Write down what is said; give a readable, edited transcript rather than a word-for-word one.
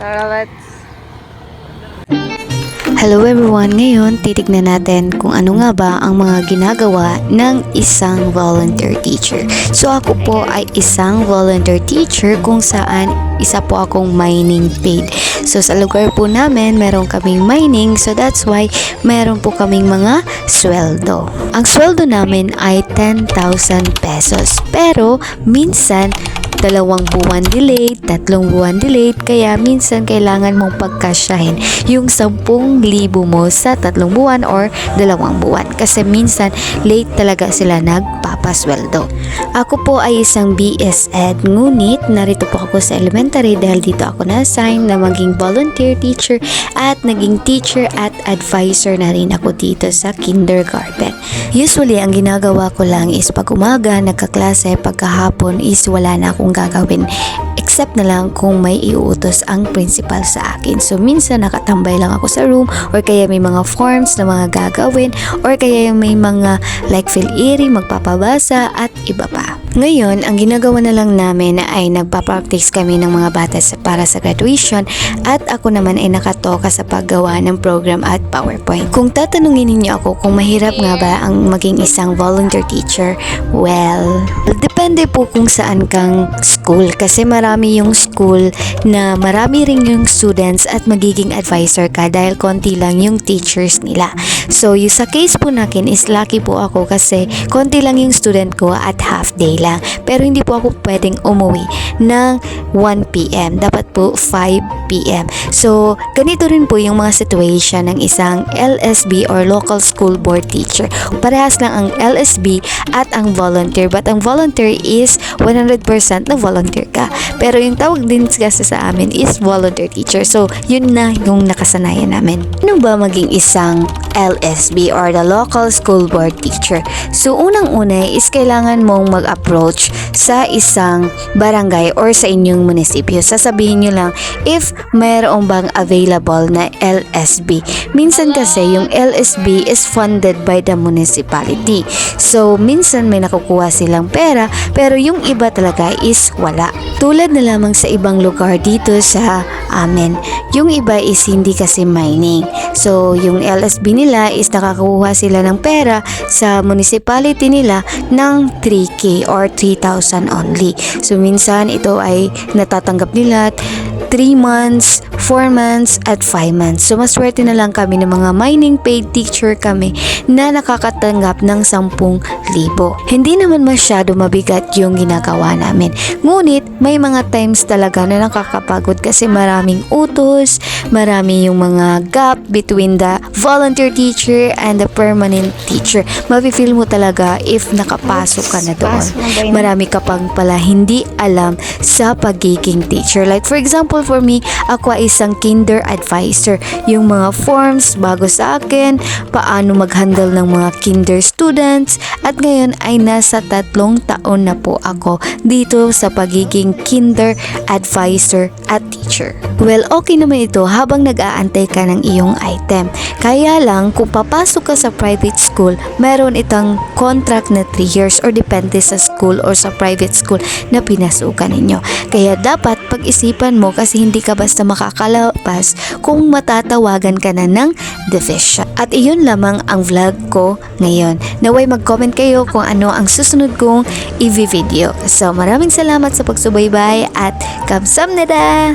Tara, let's... Hello everyone! Ngayon, titignan natin kung ano nga ba ang mga ginagawa ng isang volunteer teacher. So ako po ay isang volunteer teacher kung saan isa po akong mining paid. So sa lugar po namin, meron kaming mining, so that's why meron po kaming mga sweldo. Ang sweldo namin ay 10,000 pesos. Pero minsan 2 buwan delayed, 3 buwan delayed, kaya minsan kailangan mong pagkasyahin yung 10,000 mo sa 3 buwan or 2 buwan. Kasi minsan late talaga sila nagpapasweldo. Ako po ay isang BS Ed, ngunit narito po ako sa elementary dahil dito ako na-assign na maging volunteer teacher at naging teacher at advisor na rin ako dito sa kindergarten. Usually, ang ginagawa ko lang is pag umaga, nagkaklase, pagkahapon is wala na akong gagawin except na lang kung may iuutos ang principal sa akin. So minsan nakatambay lang ako sa room or kaya may mga forms na mga gagawin or kaya may mga like fill airing, magpapabasa at iba pa. Ngayon, ang ginagawa na lang namin ay nagpa-practice kami ng mga bata para sa graduation at ako naman ay nakatoka sa paggawa ng program at PowerPoint. Kung tatanungin niyo ako kung mahirap nga ba ang maging isang volunteer teacher, well, depende po kung saan kang school kasi marami yung school na marami rin yung students at magiging advisor ka dahil konti lang yung teachers nila. So, yung sa case po natin is lucky po ako kasi konti lang yung student ko at half day lang. Pero hindi po ako pwedeng umuwi ng 1 p.m. Dapat po 5 p.m. So, ganito rin po yung mga situation ng isang LSB or local school board teacher. Parehas lang ang LSB at ang volunteer. But ang volunteer is 100% na volunteer ka. Pero yung tawag din kasi sa amin is volunteer teacher. So, yun na yung nakasanayan namin. Ano ba maging isang LSB or the local school board teacher? So, unang-una is kailangan mong mag-approach sa isang barangay or sa inyong munisipyo. Sasabihin nyo lang if mayroon bang available na LSB. Minsan kasi yung LSB is funded by the municipality. So, minsan may nakukuha silang pera pero yung iba talaga is wala. Tulad na lamang sa ibang lugar dito sa amin. Yung iba is hindi kasi mining. So, yung LSB nila is nakakakuha sila ng pera sa municipality nila ng 3K or 3,000 only. So, minsan ito ay natatanggap nila 3 months, 4 months, at 5 months. So, maswerte na lang kami ng mga mining paid teacher kami na nakakatanggap ng 10,000. Hindi naman masyado mabigat yung ginagawa namin. Ngunit, may mga times talaga na nakakapagod kasi maraming utos, marami yung mga gap between the volunteer teacher and the permanent teacher. Mafe-feel mo talaga if nakapasok ka na doon. Marami ka pang pala hindi alam sa pagiging teacher. Like for example, for me, ako ay isang kinder advisor. Yung mga forms bago sa akin, paano mag-handle ng mga kinder students, at ngayon ay nasa 3 taon na po ako dito sa pagiging kinder advisor at teacher. Well, okay naman ito habang nag-aantay ka ng iyong item. Kaya lang, kung papasok ka sa private school, meron itong contract na 3 years or depende sa school or sa private school na pinasukan ninyo. Kaya dapat pag-isipan mo kasi hindi ka basta makakalapas kung matatawagan ka na ng division. At iyon lamang ang vlog ko ngayon. Naway mag-comment kayo kung ano ang susunod kong i-video. So maraming salamat sa pagsubaybay at kamsamnida!